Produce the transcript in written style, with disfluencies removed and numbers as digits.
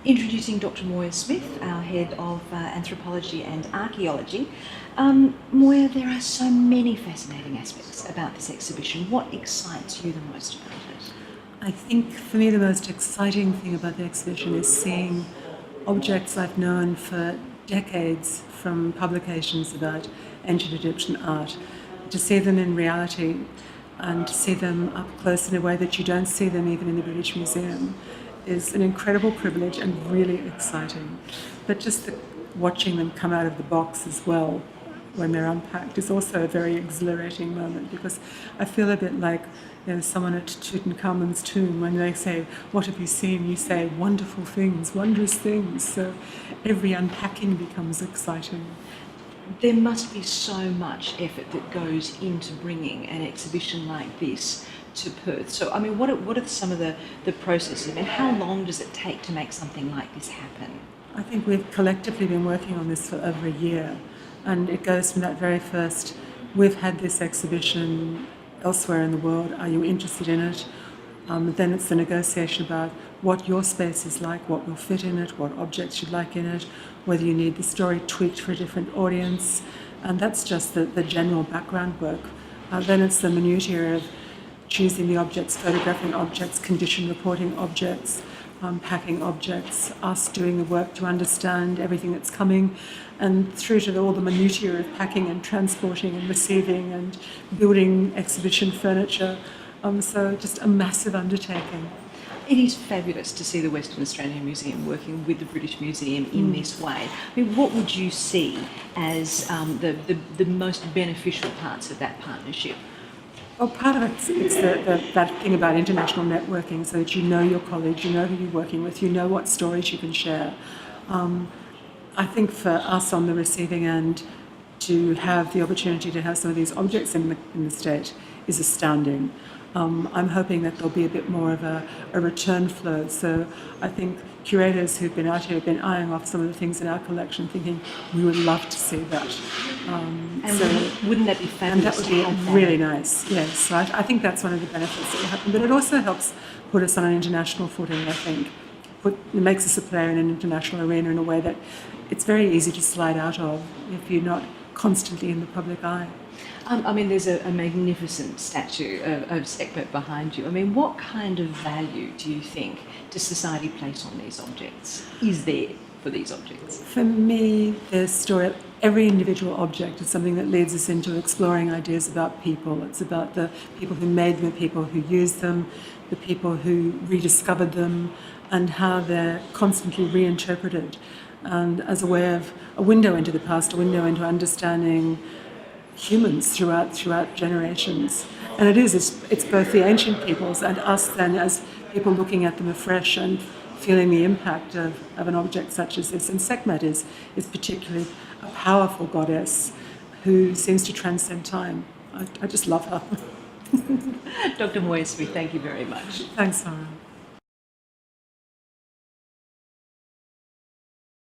Introducing Dr. Moya Smith, our head of Anthropology and Archaeology. Moya, there are so many fascinating aspects about this exhibition. What excites you the most about it? I think for me the most exciting thing about the exhibition is seeing objects I've known for decades from publications about ancient Egyptian art, to see them in reality and to see them up close in a way that you don't see them even in the British Museum is an incredible privilege and really exciting. But just watching them come out of the box as well when they're unpacked is also a very exhilarating moment, because I feel a bit like someone at Tutankhamun's tomb. When they say, "What have you seen?" you say, "Wonderful things, wondrous things." So every unpacking becomes exciting. There must be so much effort that goes into bringing an exhibition like this to Perth. So, I mean, what are some of the processes? I mean, how long does it take to make something like this happen? I think we've collectively been working on this for over a year, and it goes from that very first, we've had this exhibition elsewhere in the world, are you interested in it? Then it's the negotiation about what your space is like, what will fit in it, what objects you'd like in it, whether you need the story tweaked for a different audience, and that's just the general background work. Then it's the minutiae of choosing the objects, photographing objects, condition reporting objects, packing objects, us doing the work to understand everything that's coming, and through to all the minutiae of packing and transporting and receiving and building exhibition furniture. So just a massive undertaking. It is fabulous to see the Western Australian Museum working with the British Museum in this way. I mean, what would you see as the most beneficial parts of that partnership? Well, part of it's that thing about international networking, so that you know your colleagues, you know who you're working with, you know what stories you can share. I think for us on the receiving end, to have the opportunity to have some of these objects in the state is astounding. I'm hoping that there'll be a bit more of a return flow. So I think curators who've been out here have been eyeing off some of the things in our collection, thinking we would love to see that. Wouldn't that be fabulous? And that would be really nice, yes. So I think that's one of the benefits that will happen. But it also helps put us on an international footing, I think. It makes us a player in an international arena in a way that it's very easy to slide out of if you're not constantly in the public eye. I mean, there's a magnificent statue of Sekhmet behind you. I mean, what kind of value do you think does society place on these objects? Is there for these objects? For me, the story of every individual object is something that leads us into exploring ideas about people. It's about the people who made them, the people who used them, the people who rediscovered them, and how they're constantly reinterpreted. And as a way of a window into the past, a window into understanding humans throughout generations. And it's both the ancient peoples and us then as people looking at them afresh and feeling the impact of an object such as this. And Sekhmet is particularly a powerful goddess who seems to transcend time. I just love her. Dr. Moya Smith, thank you very much. Thanks, Sarah.